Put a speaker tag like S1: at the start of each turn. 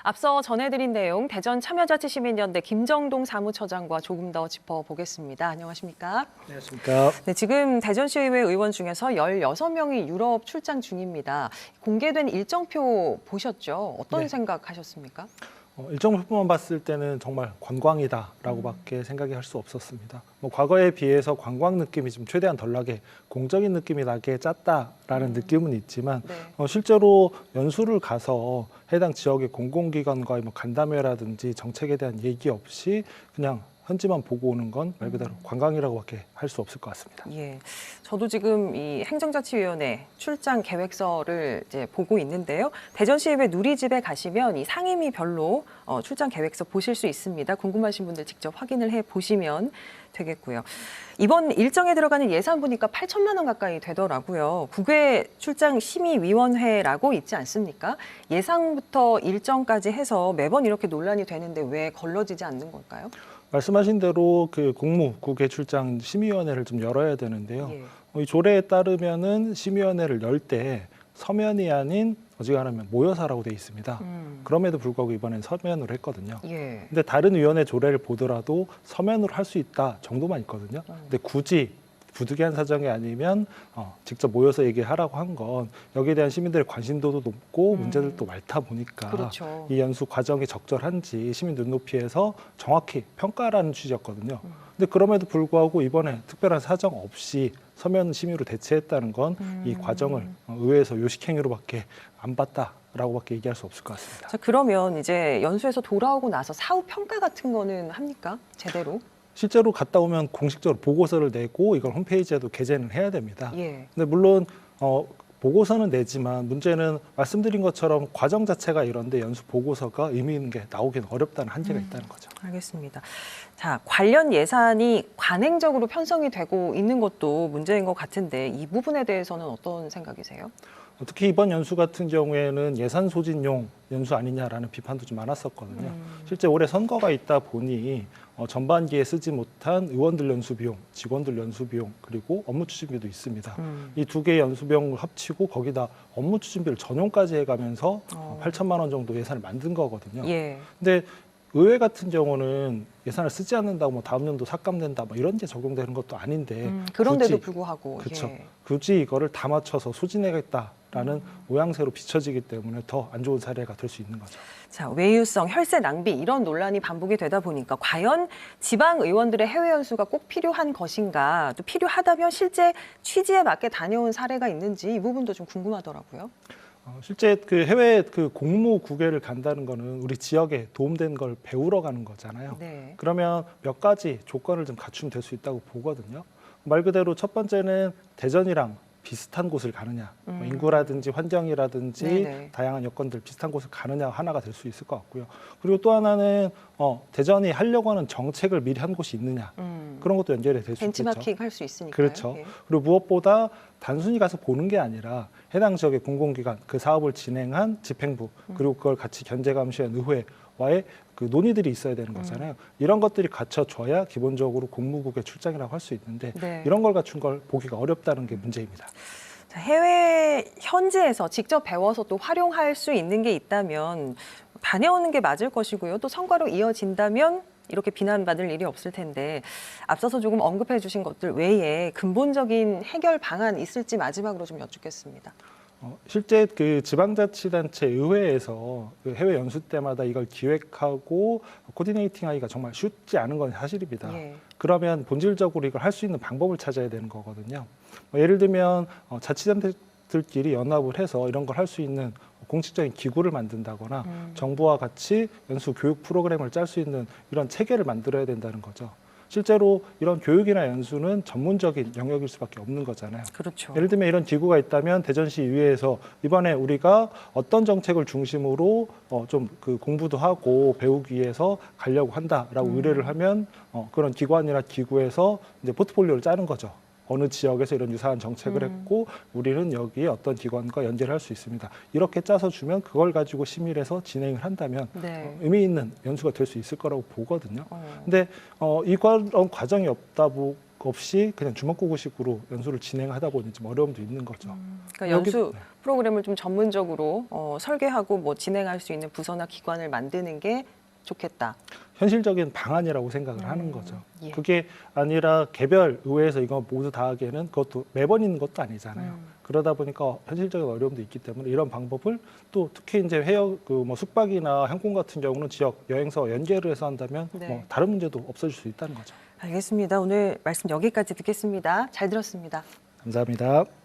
S1: 앞서 전해드린 내용 대전참여자치시민연대 김정동 사무처장과 조금 더 짚어보겠습니다. 안녕하십니까?
S2: 안녕하십니까?
S1: 네, 지금 대전시의회 의원 중에서 16명이 유럽 출장 중입니다. 공개된 일정표 보셨죠? 어떤
S2: 네.
S1: 생각하셨습니까?
S2: 일정표만 봤을 때는 정말 관광이다라고밖에 생각이 할 수 없었습니다. 과거에 비해서 관광 느낌이 좀 최대한 덜 나게 공적인 느낌이 나게 짰다라는 느낌은 있지만
S1: 네.
S2: 실제로 연수를 가서 해당 지역의 공공기관과의 간담회라든지 정책에 대한 얘기 없이 그냥 현지만 보고 오는 건 말 그대로 관광이라고밖에 할 수 없을 것 같습니다.
S1: 예, 저도 지금 이 행정자치위원회 출장 계획서를 이제 보고 있는데요. 대전시의회 누리집에 가시면 이 상임위별로 출장 계획서 보실 수 있습니다. 궁금하신 분들 직접 확인을 해 보시면 되겠고요. 이번 일정에 들어가는 예산 보니까 8천만 원 가까이 되더라고요. 국외 출장 심의위원회라고 있지 않습니까? 예상부터 일정까지 해서 매번 이렇게 논란이 되는데 왜 걸러지지 않는 걸까요?
S2: 말씀하신 대로 그 국무국외 출장 심의위원회를 좀 열어야 되는데요.
S1: 예.
S2: 이 조례에 따르면은 심의위원회를 열 때 서면이 아닌 어지간하면 모여서라고 돼 있습니다. 그럼에도 불구하고 이번엔 서면으로 했거든요.
S1: 예.
S2: 근데 다른 위원회 조례를 보더라도 서면으로 할 수 있다 정도만 있거든요. 근데 굳이 부득이한 사정이 아니면 직접 모여서 얘기하라고 한 건 여기에 대한 시민들의 관심도도 높고 문제들도 많다 보니까
S1: 그렇죠.
S2: 이 연수 과정이 적절한지 시민 눈높이에서 정확히 평가라는 취지였거든요. 근데 그럼에도 불구하고 이번에 특별한 사정 없이 서면 심의로 대체했다는 건 이 과정을 의회에서 요식행위로밖에 안 봤다라고밖에 얘기할 수 없을 것 같습니다.
S1: 자, 그러면 이제 연수에서 돌아오고 나서 사후 평가 같은 거는 합니까? 제대로?
S2: 실제로 갔다 오면 공식적으로 보고서를 내고 이걸 홈페이지에도 게재는 해야 됩니다.
S1: 예.
S2: 근데 물론 보고서는 내지만 문제는 말씀드린 것처럼 과정 자체가 이런데 연수 보고서가 의미 있는 게 나오기는 어렵다는 한계가 있다는 거죠.
S1: 알겠습니다. 자, 관련 예산이 관행적으로 편성이 되고 있는 것도 문제인 것 같은데 이 부분에 대해서는 어떤 생각이세요?
S2: 특히 이번 연수 같은 경우에는 예산 소진용 연수 아니냐라는 비판도 좀 많았었거든요. 실제 올해 선거가 있다 보니 전반기에 쓰지 못한 의원들 연수 비용, 직원들 연수 비용, 그리고 업무 추진비도 있습니다. 이 두 개의 연수 비용을 합치고 거기다 업무 추진비를 전용까지 해가면서 8천만 원 정도 예산을 만든 거거든요.
S1: 예.
S2: 근데 의회 같은 경우는 예산을 쓰지 않는다고 다음 연도 삭감된다 이런 게 적용되는 것도 아닌데
S1: 그런데도
S2: 굳이,
S1: 불구하고
S2: 그렇죠.
S1: 예.
S2: 굳이 이거를 다 맞춰서 소진해야겠다라는 모양새로 비춰지기 때문에 더 안 좋은 사례가 될 수 있는 거죠.
S1: 자, 외유성, 혈세 낭비 이런 논란이 반복이 되다 보니까 과연 지방 의원들의 해외 연수가 꼭 필요한 것인가, 또 필요하다면 실제 취지에 맞게 다녀온 사례가 있는지 이 부분도 좀 궁금하더라고요.
S2: 실제 그 해외 그 공무 국외를 간다는 거는 우리 지역에 도움된 걸 배우러 가는 거잖아요.
S1: 네.
S2: 그러면 몇 가지 조건을 좀 갖추면 될 수 있다고 보거든요. 말 그대로 첫 번째는 대전이랑 비슷한 곳을 가느냐, 인구라든지 환경이라든지
S1: 네네.
S2: 다양한 여건들 비슷한 곳을 가느냐 하나가 될 수 있을 것 같고요. 그리고 또 하나는 대전이 하려고 하는 정책을 미리 한 곳이 있느냐, 그런 것도 연결이 될 수 있겠죠.
S1: 벤치마킹 할 수 있으니까요.
S2: 그렇죠.
S1: 예.
S2: 그리고 무엇보다 단순히 가서 보는 게 아니라 해당 지역의 공공기관, 그 사업을 진행한 집행부, 그리고 그걸 같이 견제감시한 의회와의 그 논의들이 있어야 되는 거잖아요. 이런 것들이 갖춰져야 기본적으로 공무국의 출장이라고 할 수 있는데
S1: 네.
S2: 이런 걸 갖춘 걸 보기가 어렵다는 게 문제입니다.
S1: 자, 해외 현지에서 직접 배워서 또 활용할 수 있는 게 있다면 다녀오는 게 맞을 것이고요. 또 성과로 이어진다면 이렇게 비난받을 일이 없을 텐데 앞서서 조금 언급해 주신 것들 외에 근본적인 해결 방안 있을지 마지막으로 좀 여쭙겠습니다.
S2: 실제 그 지방자치단체 의회에서 그 해외 연수 때마다 이걸 기획하고 코디네이팅하기가 정말 쉽지 않은 건 사실입니다.
S1: 예.
S2: 그러면 본질적으로 이걸 할 수 있는 방법을 찾아야 되는 거거든요. 예를 들면 자치단체들끼리 연합을 해서 이런 걸 할 수 있는 공식적인 기구를 만든다거나 정부와 같이 연수 교육 프로그램을 짤 수 있는 이런 체계를 만들어야 된다는 거죠. 실제로 이런 교육이나 연수는 전문적인 영역일 수밖에 없는 거잖아요.
S1: 그렇죠.
S2: 예를 들면 이런 기구가 있다면 대전시 의회에서 이번에 우리가 어떤 정책을 중심으로 좀 그 공부도 하고 배우기 위해서 가려고 한다라고 의뢰를 하면 그런 기관이나 기구에서 이제 포트폴리오를 짜는 거죠. 어느 지역에서 이런 유사한 정책을 했고 우리는 여기에 어떤 기관과 연계를 할 수 있습니다. 이렇게 짜서 주면 그걸 가지고 심의해서 진행을 한다면
S1: 네.
S2: 의미 있는 연수가 될 수 있을 거라고 보거든요. 근데 이런 과정이 없다 없이 그냥 주먹구구식으로 연수를 진행하다 보니 좀 어려움도 있는 거죠.
S1: 그러니까 연수
S2: 네.
S1: 프로그램을 좀 전문적으로 설계하고 뭐 진행할 수 있는 부서나 기관을 만드는 게 좋겠다.
S2: 현실적인 방안이라고 생각을 하는 거죠.
S1: 예.
S2: 그게 아니라 개별 의회에서 이거 모두 다 하기에는 그것도 매번 있는 것도 아니잖아요. 그러다 보니까 현실적인 어려움도 있기 때문에 이런 방법을 또 특히 이제 해역 뭐 숙박이나 항공 같은 경우는 지역 여행사와 연계를 해서 한다면
S1: 네.
S2: 뭐 다른 문제도 없어질 수 있다는 거죠.
S1: 알겠습니다. 오늘 말씀 여기까지 듣겠습니다. 잘 들었습니다.
S2: 감사합니다.